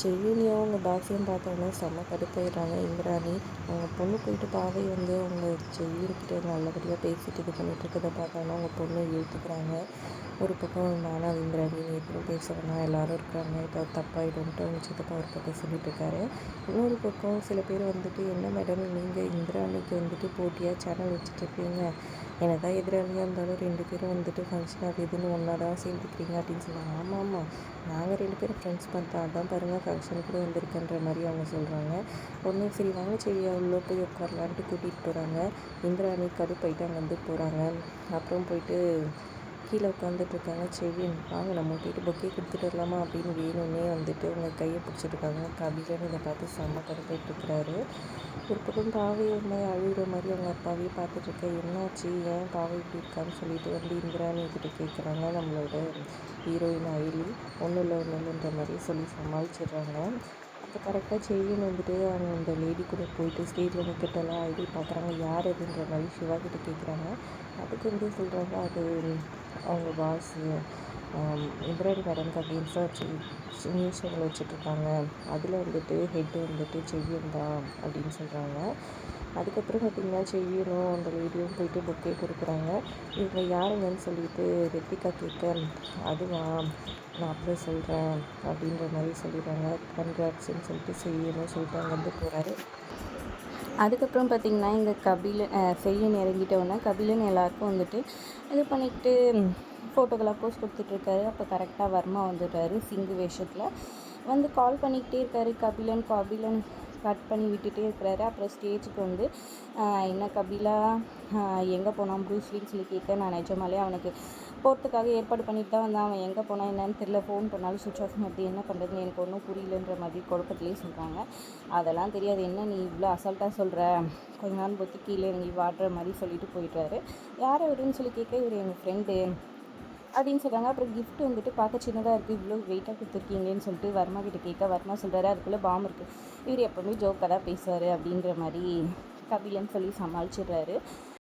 செவிலியும் அவங்க பாஸையும் பார்த்தோன்னே செம்ம கடுப்பாயிடுறாங்க இந்திராணி. அவங்க பொண்ணு போயிட்டு பாவை வந்து அவங்க செவியன்கிட்ட நல்லபடியாக பேசிட்டு இது பண்ணிட்டு இருக்கிறத பார்த்தோன்னா அவங்க பொண்ணு இழுத்துக்கிறாங்க. ஒரு பக்கம் நானும் இந்திராணி நீ எதுவும் பேச வேணாம், எல்லாரும் இருக்கிறாங்க, இப்போ தப்பாயிடும்ட்டு அவங்க சித்தப்பா ஒரு பக்கம் சொல்லிட்டு இருக்காரு. இன்னொரு பக்கம் சில பேர் வந்துட்டு என்ன மேடம் நீங்கள் இந்திராணிக்கு வந்துட்டு போட்டியாக சேனல் வச்சுட்டு இருக்கீங்க, என்னதான் எதிராளியாக இருந்தாலும் 2 பேரும் வந்துட்டு ஃபங்க்ஷன் அது இதுன்னு ஒன்றா தான் சேர்ந்துக்கிறீங்க அப்படின்னு சொன்னாங்க. ஆமாம் ஆமாம், நாங்கள் 2 பேரும் ஃப்ரெண்ட்ஸ் பார்த்தா அதான் பாருங்கள் ஃபங்க்ஷனுக்கு கூட வந்திருக்குன்ற மாதிரி அவங்க சொல்கிறாங்க. ஒன்று சரி வாங்க சரி உள்ளே போய் உட்காரலான்ட்டு கூட்டிகிட்டு போகிறாங்க. இந்திராணி கடுப்பாயிட்டு அங்கேருந்து போகிறாங்க. அப்புறம் போயிட்டு கீழே உட்காந்துட்ருக்காங்க. செவியன் வாங்க நம்ம போயிட்டு பொக்கே கொடுத்துட்டு வரலாமா அப்படின்னு வேணும்னே வந்துட்டு அவங்க கையை பிடிச்சிட்ருக்காங்க. கபிலன் இதை பார்த்து செம்ம கடுப்பாயிட்டுருக்கிறாரு. ஒரு பக்கம் பாவை ஒரு மாதிரி அழுகிற மாதிரி அவங்க அப்பாவே பார்த்துட்ருக்க என்னாச்சு ஏன் பாவை இப்படி இருக்கான்னு சொல்லிட்டு வந்து இந்திராணி கிட்ட கேட்குறாங்க. நம்மளோட ஹீரோயின் அயலி ஒன்றும் இல்லைன்ற மாதிரி சொல்லி சமாளிச்சிடுறாங்க. அப்போ கரெக்டாக செவியன் வந்துட்டு அவங்க அந்த லேடி கூட போயிட்டு ஸ்டேஜில் நிற்கட்டெல்லாம் ஐடி பார்க்குறாங்க. யார் அதுன்ற மாதிரி சிவா கிட்ட கேட்குறாங்க. அதுக்கு வந்து சொல்கிறாங்க அது அவங்க பாஸு இந்திராணி மேடம்க்கு அகெயின்ஸ்டாக நியூஸ் சேனல் வச்சுட்ருக்காங்க, அதில் வந்துட்டு ஹெட்டு வந்துட்டு செவியன் தான் அப்படின்னு சொல்கிறாங்க. அதுக்கப்புறம் பார்த்திங்கன்னா செவியனும் அந்த லேடியும் போயிட்டு பொக்கே கொடுக்குறாங்க. இவங்க யாருங்கன்னு சொல்லிட்டு ரெத்திகா கேட்க அதுவா நான் அப்புறம் சொல்கிறேன் அப்படின்ற மாதிரி சொல்லிடுறாங்க. கன்க்ராட்ஸ்ன்னு சொல்லிட்டு செவியனும் சொல்லிட்டு அங்கேருந்து போகிறாரு. அதுக்கப்புறம் பார்த்திங்கன்னா இங்கே செவியன் இறங்கிட்டோன்னே கபிலன் எல்லாருக்கும் வந்துட்டு இது பண்ணிக்கிட்டு ஃபோட்டோக்கெல்லாம் போஸ்ட் கொடுத்துட்ருக்காரு. அப்போ கரெக்டாக வர்மா வந்துடுறாரு சிங்கு வேஷத்தில் வந்து கால் பண்ணிக்கிட்டே இருக்காரு. கபிலன் கட் பண்ணி விட்டுட்டே இருக்கிறாரு. அப்புறம் ஸ்டேஜுக்கு வந்து என்ன கபிலா எங்கே போனான் ப்ரூஸ்லின்னு சொல்லி கேட்க நான் நிஜமாலே அவனுக்கு போகிறதுக்காக ஏற்பாடு பண்ணிட்டு தான் வந்தேன், அவன் எங்கே போனால் என்னன்னு தெரியல, ஃபோன் பண்ணாலும் சுவிட்ச் ஆஃப் மாதிரி என்ன பண்ணுறதுன்னு எனக்கு ஒன்றும் புரியலன்ற மாதிரி குழப்பத்துலேயே சொல்கிறாங்க. அதெல்லாம் தெரியாது, என்ன நீ இவ்வளோ அசால்ட்டாக சொல்கிற, கொஞ்ச நேரம் பொத்தி கீழே இறங்கி வாடுற மாதிரி சொல்லிட்டு போயிட்டாரு. யார் அவருன்னு சொல்லி கேட்க இவர் எங்கள் ஃப்ரெண்டு அப்படின்னு சொல்கிறாங்க. அப்புறம் கிஃப்ட் வந்துட்டு பார்க்க சின்னதாக இருக்குது, இவ்வளோ வெயிட்டாக கொடுத்துருக்கீங்களேன்னு சொல்லிட்டு வர்மா கிட்ட கேட்க வர்மா சொல்கிறாரு அதுக்குள்ளே பாம்பு இருக்குது, இவர் எப்போவுமே ஜோக்காக தான் பேசுவார் அப்படின்ற மாதிரி கபிலன்னு சொல்லி சமாளிச்சிடுறாரு.